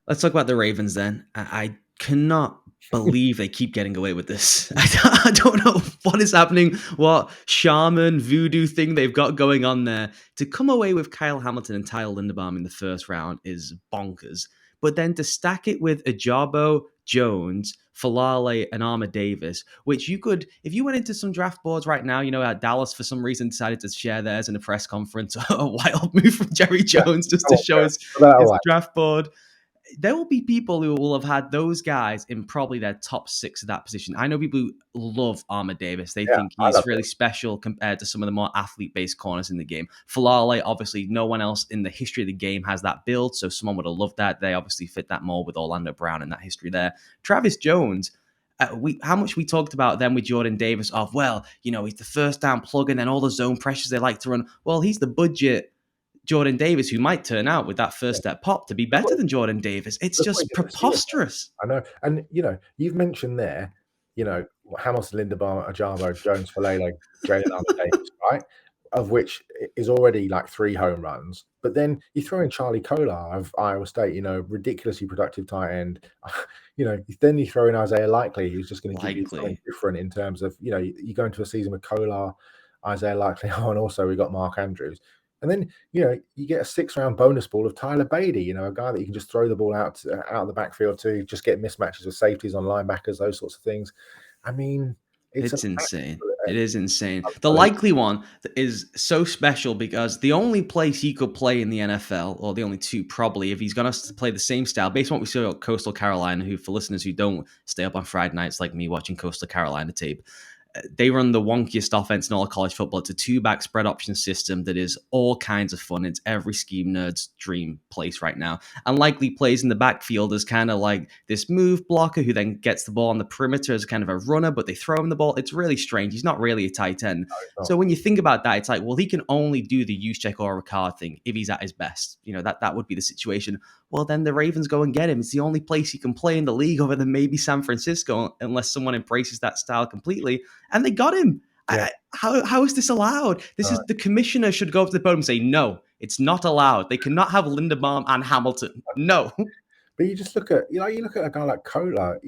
Let's talk about the Ravens then. I cannot believe they keep getting away with this. I don't know what is happening, what shaman voodoo thing they've got going on there. To come away with Kyle Hamilton and Tyler Linderbaum in the first round is bonkers. But then to stack it with Ajabo, Jones, Falale, and Armour Davis, which you could, if you went into some draft boards right now, Dallas for some reason decided to share theirs in a press conference, a wild move from Jerry Yeah. Jones just to show his draft board. There will be people who will have had those guys in probably their top 6 of that position. I know people who love Armour Davis. They think he's really special compared to some of the more athlete-based corners in the game. Falale, obviously, no one else in the history of the game has that build, so someone would have loved that. They obviously fit that mold with Orlando Brown and that history there. Travis Jones, how much we talked about them with Jordan Davis of, he's the first down plug and then all the zone pressures they like to run. Well, he's the budget Jordan Davis, who might turn out with that first step pop to be better than Jordan Davis. It's just preposterous. I know. And, you've mentioned there, Hamilton, Linderbaum, Ajabo, Jones, Falale, Jalen Armour Davis, right? Of which is already like 3 home runs. But then you throw in Charlie Kolar of Iowa State, ridiculously productive tight end. Then you throw in Isaiah Likely, who's just going to give you something different in terms of, you go into a season with Kolar, Isaiah Likely, and also we got Mark Andrews. And then, you get a 6-round bonus ball of Tyler Beatty, a guy that you can just throw the ball out of the backfield to, just get mismatches with safeties on linebackers, those sorts of things. I mean, it's insane. It is insane. The Likely one is so special because the only place he could play in the NFL, or the only 2 probably, if he's going to play the same style, based on what we saw at Coastal Carolina, who, for listeners who don't stay up on Friday nights like me watching Coastal Carolina tape, they run the wonkiest offense in all of college football. It's a 2-back spread option system that is all kinds of fun. It's every scheme nerd's dream place right now. And Likely plays in the backfield as kind of like this move blocker who then gets the ball on the perimeter as kind of a runner, but they throw him the ball. It's really strange. He's not really a tight end. So when you think about that, it's like, well, he can only do the use check or Ricard thing if he's at his best. That would be the situation. Well, then the Ravens go and get him. It's the only place he can play in the league other than maybe San Francisco, unless someone embraces that style completely. And they got him. Yeah. How is this allowed? This is the commissioner should go up to the podium and say, no, it's not allowed. They cannot have Linderbaum and Hamilton. No. But you just look at, you look at a guy like Kolar,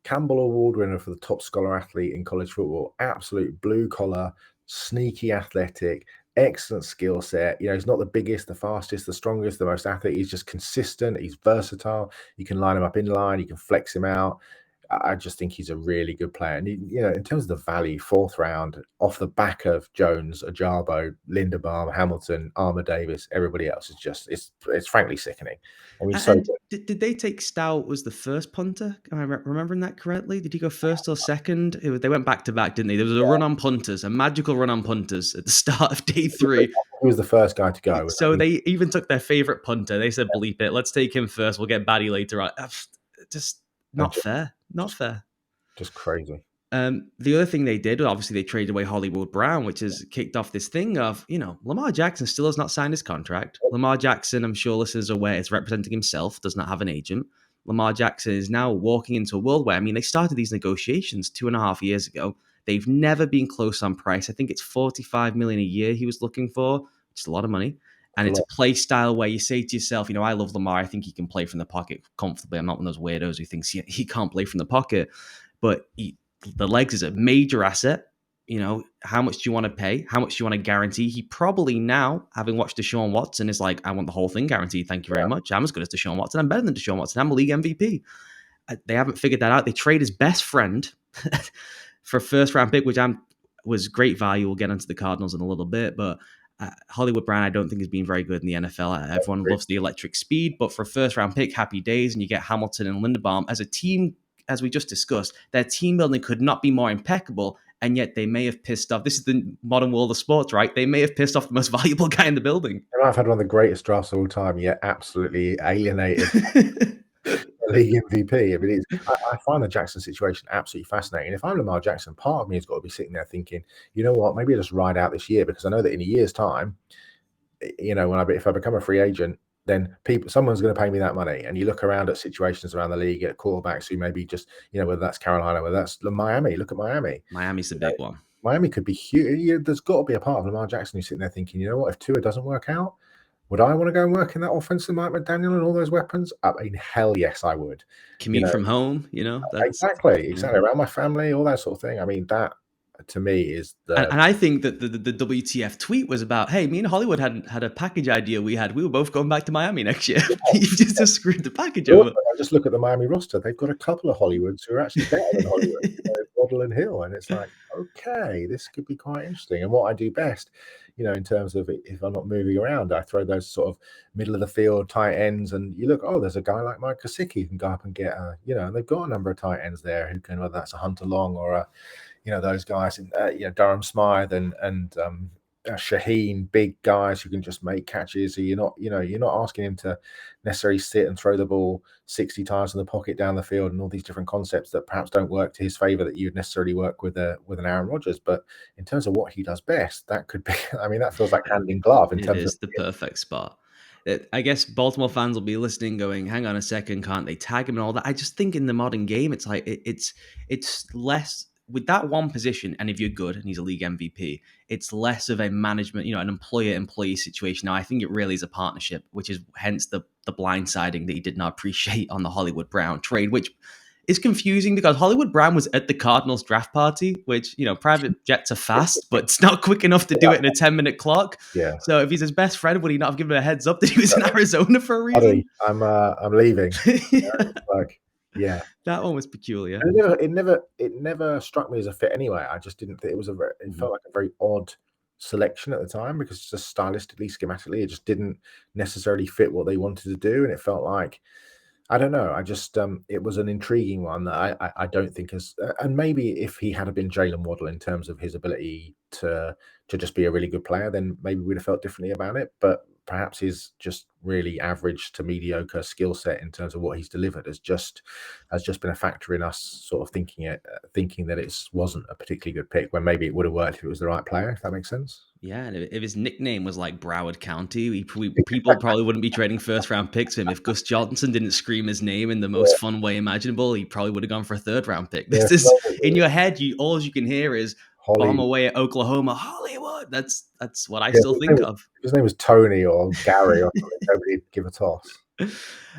Campbell Award winner for the top scholar athlete in college football, absolute blue collar, sneaky athletic, excellent skill set. He's not the biggest, the fastest, the strongest, the most athletic. He's just consistent. He's versatile. You can line him up in line. You can flex him out. I just think he's a really good player. And, in terms of the value, 4th round, off the back of Jones, Ajabo, Linderbaum, Hamilton, Armour Davis, everybody else is just, it's frankly sickening. I mean, did they take Stout was the first punter? Am I remembering that correctly? Did he go first or second? They went back to back, didn't they? There was a run on punters, a magical run on punters at the start of day 3. He was the first guy to go. So they even took their favorite punter. They said, bleep it. Let's take him first. We'll get Batty later on. Just not fair. Not fair. Just crazy. The other thing they did, obviously, they traded away Hollywood Brown, which has kicked off this thing of, Lamar Jackson still has not signed his contract. Lamar Jackson, I'm sure listeners are aware, is representing himself, does not have an agent. Lamar Jackson is now walking into a world where, they started these negotiations 2.5 years ago. They've never been close on price. I think it's $45 million a year he was looking for, which is a lot of money. And it's a play style where you say to yourself, I love Lamar. I think he can play from the pocket comfortably. I'm not one of those weirdos who thinks he can't play from the pocket. But the legs is a major asset. How much do you want to pay? How much do you want to guarantee? He probably now, having watched Deshaun Watson, is like, I want the whole thing guaranteed. Thank you very much. I'm as good as Deshaun Watson. I'm better than Deshaun Watson. I'm a league MVP. They haven't figured that out. They trade his best friend for a first-round pick, which was great value. We'll get into the Cardinals in a little bit, but Hollywood Brown, I don't think has been very good in the NFL. Everyone loves the electric speed, but for a first-round pick, happy days, and you get Hamilton and Linderbaum. As a team, as we just discussed, their team building could not be more impeccable, and yet they may have pissed off. This is the modern world of sports, right? They may have pissed off the most valuable guy in the building. They might have had one of the greatest drafts of all time, yet absolutely alienated league MVP. I find the Jackson situation absolutely fascinating. If I'm Lamar Jackson, part of me has got to be sitting there thinking, you know what, maybe I'll just ride out this year, because I know that in a year's time, if I become a free agent, then someone's going to pay me that money. And you look around at situations around the league at quarterbacks who maybe just, whether that's Carolina, whether that's Miami. Look at Miami. Miami's the big one. Miami could be huge. There's got to be a part of Lamar Jackson who's sitting there thinking, you know what, if Tua doesn't work out, Would I want to go and work in that offense with Mike McDaniel and all those weapons? I mean, hell yes, I would. You Commute know, from home, that's exactly, yeah. exactly. Around my family, all that sort of thing. I mean, that to me is And, the and I think that the WTF tweet was about, hey, me and Hollywood had a package idea we had. We were both going back to Miami next year. You've just screwed the package but also, over. I just look at the Miami roster. They've got a couple of Hollywoods who are actually better than Hollywood. Waddle and Hill, and it's like, okay, this could be quite interesting. And what I do best, in terms of if I'm not moving around, I throw those sort of middle of the field tight ends, and you look, oh, there's a guy like Mike Gesicki who can go up and get, and they've got a number of tight ends there who can, whether that's a Hunter Long or a, those guys, in, Durham Smythe and Shaheen, big guys who can just make catches. So you're not asking him to necessarily sit and throw the ball 60 times in the pocket down the field and all these different concepts that perhaps don't work to his favor that you'd necessarily work with an Aaron Rodgers. But in terms of what he does best, that could be, I mean, that feels like hand in glove in It terms of, is the perfect spot. I guess Baltimore fans will be listening, going, "Hang on a second, can't they tag him and all that?" I just think in the modern game, it's like it's less with that one position, and if you're good and he's a league MVP, it's less of a management, an employer-employee situation. Now, I think it really is a partnership, which is hence the blindsiding that he did not appreciate on the Hollywood Brown trade, which is confusing because Hollywood Brown was at the Cardinals draft party, which, private jets are fast, but it's not quick enough to do it in a 10-minute clock. yeah, So if he's his best friend, would he not have given him a heads up that he was in Arizona for a reason? buddy, I'm leaving. It's like, yeah. That one was peculiar. And it never struck me as a fit anyway. I just didn't think it was it Mhm. felt like a very odd selection at the time because just stylistically, schematically, it just didn't necessarily fit what they wanted to do, and it felt like I don't know. I just it was an intriguing one that I don't think is, and maybe if he had been Jalen Waddle in terms of his ability to just be a really good player, then maybe we'd have felt differently about it. But perhaps his just really average to mediocre skill set in terms of what he's delivered has just been a factor in us sort of thinking that it wasn't a particularly good pick when maybe it would have worked if it was the right player. If that makes sense. Yeah, and if his nickname was like Broward County, people probably wouldn't be trading first round picks for him. If Gus Johnson didn't scream his name in the most Yeah, fun way imaginable, he probably would have gone for a third round pick. yeah, This is in your head. All you can hear is bomb Holly. away at Oklahoma, Hollywood. That's what I Yeah, still think of. if his name was Tony or Gary or something, nobody'd give a toss.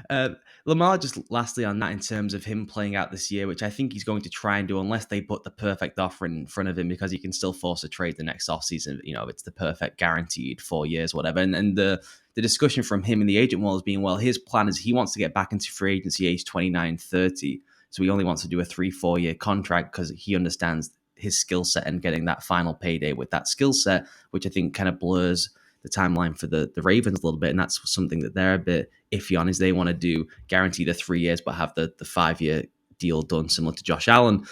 Uh, Lamar, just lastly on that, in terms of him playing out this year, which I think he's going to try and do, unless they put the perfect offer in front of him, because he can still force a trade the next offseason. It's the perfect guaranteed 4 years, whatever. And the discussion from him in the agent world is being, well, his plan is he wants to get back into free agency age 29, 30. So he only wants to do a 3-4 year contract because he understands his skill set and getting that final payday with that skill set, which I think kind of blurs the timeline for the Ravens a little bit. And that's something that they're a bit iffy on, is they want to do guarantee the 3 years, but have the 5 year deal done similar to Josh Allen.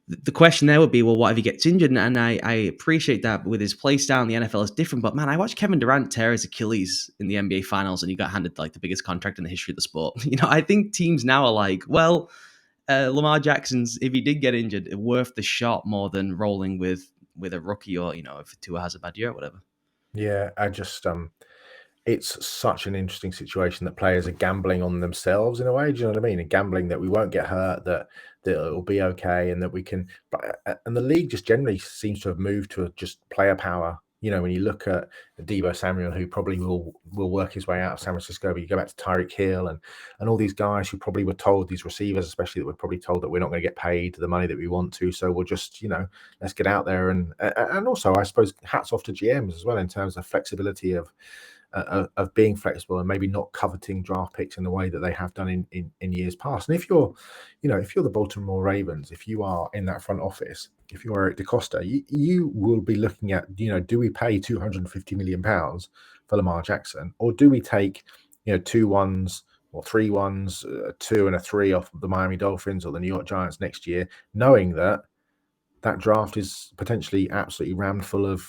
The question there would be, well, what if he gets injured? And I appreciate that with his play style in the NFL is different. But man, I watched Kevin Durant tear his Achilles in the NBA Finals, and he got handed like the biggest contract in the history of the sport. I think teams now are like, well, Lamar Jackson's, if he did get injured, worth the shot more than rolling with a rookie, or if Tua has a bad year or whatever. Yeah, I just it's such an interesting situation that players are gambling on themselves in a way. Do you know what I mean? And gambling that we won't get hurt, that it'll be okay, and that we can. But and the league just generally seems to have moved to just player power. When you look at Debo Samuel, who probably will work his way out of San Francisco, but you go back to Tyreek Hill and all these guys who probably were told, these receivers especially, that were probably told that we're not going to get paid the money that we want to, so we'll just let's get out there and also I suppose hats off to GMs as well in terms of flexibility of being flexible and maybe not coveting draft picks in the way that they have done in years past. And if you're the Baltimore Ravens, if you are in that front office, if you're Eric DeCosta, you will be looking at, do we pay £250 million for Lamar Jackson, or do we take, 2 1s or 3 1s, a 2 and a 3 off the Miami Dolphins or the New York Giants next year, knowing that draft is potentially absolutely rammed full of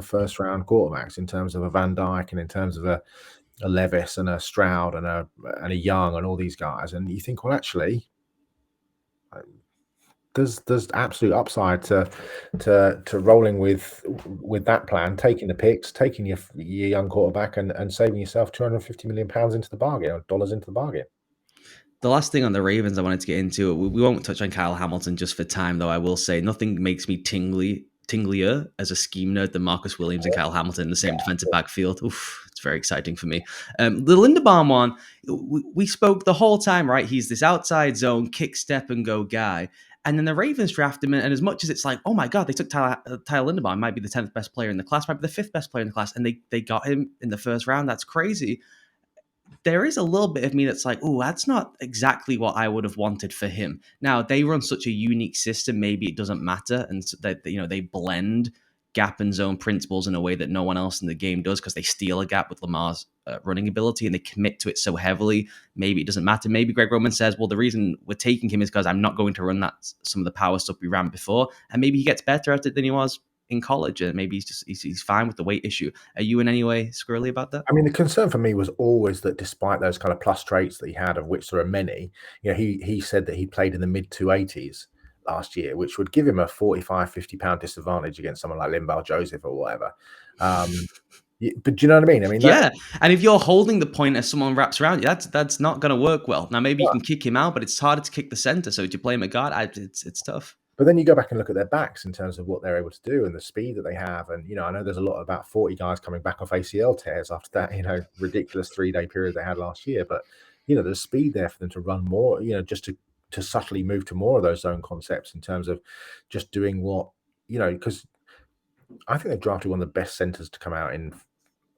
first round quarterbacks in terms of a Van Dyke and in terms of a Levis and a Stroud and a Young and all these guys. And you think, well, actually, there's absolute upside to rolling with that plan, taking the picks, taking your young quarterback and saving yourself £250 million into the bargain, or dollars into the bargain. The last thing on the Ravens I wanted to get into, we won't touch on Kyle Hamilton just for time, though I will say nothing makes me tingly tinglier as a scheme nerd than Marcus Williams and Kyle Hamilton in the same defensive backfield. Oof, it's very exciting for me. The Linderbaum one, we spoke the whole time, right? He's this outside zone, kick, step, and go guy. And then the Ravens draft him, and as much as it's like, oh my God, they took Tyler Linderbaum, might be the 10th best player in the class, might be the 5th best player in the class, and they got him in the first round. That's crazy. There is a little bit of me that's like, oh, that's not exactly what I would have wanted for him. Now, they run such a unique system, maybe it doesn't matter, and that they blend gap and zone principles in a way that no one else in the game does because they steal a gap with Lamar's running ability and they commit to it so heavily. Maybe it doesn't matter. Maybe Greg Roman says, well, the reason we're taking him is because I'm not going to run some of the power stuff we ran before, and maybe he gets better at it than he was in college, and maybe he's fine with the weight issue. Are you in any way squirrely about that? I mean, the concern for me was always that despite those kind of plus traits that he had, of which there are many, he said that he played in the mid 280s last year, which would give him a 45, 50-pound disadvantage against someone like Limbal Joseph or whatever. But do you know what I mean? I mean, yeah. And if you're holding the point as someone wraps around you, that's not going to work well. Now, maybe you can kick him out, but it's harder to kick the center. So to play him at guard, it's tough. But then you go back and look at their backs in terms of what they're able to do and the speed that they have. And, I know there's a lot about 40 guys coming back off ACL tears after that, ridiculous 3-day period they had last year. But, there's speed there for them to run more, just to subtly move to more of those zone concepts in terms of just doing what, because I think they've drafted one of the best centers to come out in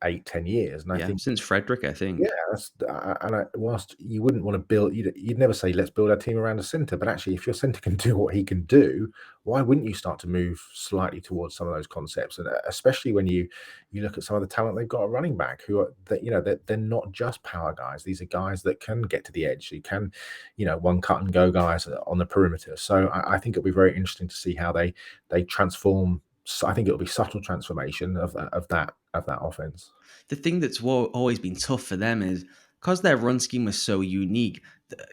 8-10 years. And I think since Frederick, I think. Yeah, whilst you wouldn't want to build, you'd never say let's build our team around a center. But actually, if your center can do what he can do, why wouldn't you start to move slightly towards some of those concepts? And especially when you look at some of the talent they've got at running back, who are that they're not just power guys. These are guys that can get to the edge. You can, one cut and go guys on the perimeter. So I think it'll be very interesting to see how they transform. I think it'll be subtle transformation of that offense. The thing that's always been tough for them is because their run scheme was so unique.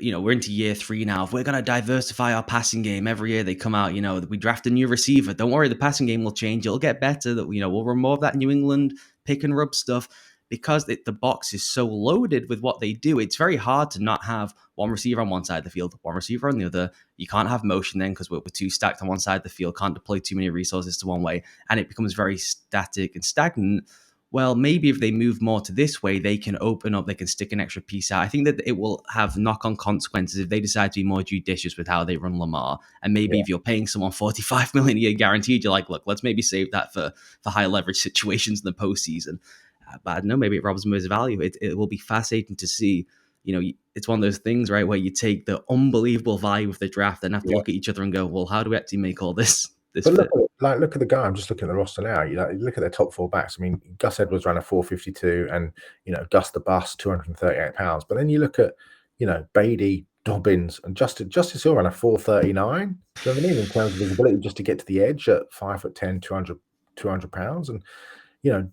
We're into year 3 now. If we're going to diversify our passing game every year, they come out. We draft a new receiver. Don't worry, the passing game will change. It'll get better. That we'll run more of that New England pick and rub stuff. Because the box is so loaded with what they do, it's very hard to not have one receiver on one side of the field, one receiver on the other. You can't have motion then because we're too stacked on one side of the field, can't deploy too many resources to one way, and it becomes very static and stagnant. Well, maybe if they move more to this way, they can open up, they can stick an extra piece out. I think that it will have knock-on consequences if they decide to be more judicious with how they run Lamar. And maybe if you're paying someone $45 million a year guaranteed, you're like, look, let's maybe save that for high leverage situations in the postseason. But I don't know, maybe it robs them of his value. It will be fascinating to see. It's one of those things, right, where you take the unbelievable value of the draft and have to look at each other and go, well, how do we actually make all this But fit? look at the guy. I'm just looking at the roster now. You look at their top 4 backs. I mean, Gus Edwards ran a 4.52, and Gus the Bus 238 pounds. But then you look at Beatty, Dobbins, and Justice Hill ran a 4.39. Do you know what I mean? In terms of his ability just to get to the edge at 5'10", 200 pounds. And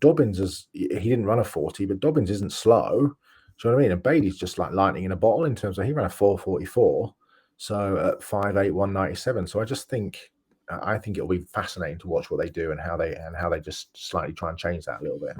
Dobbins he didn't run a 40, but Dobbins isn't slow. Do you know what I mean? And Beatty's just like lightning in a bottle in terms of he ran a 4.44. So at 5'8", 197. So I think it'll be fascinating to watch what they do and how they just slightly try and change that a little bit.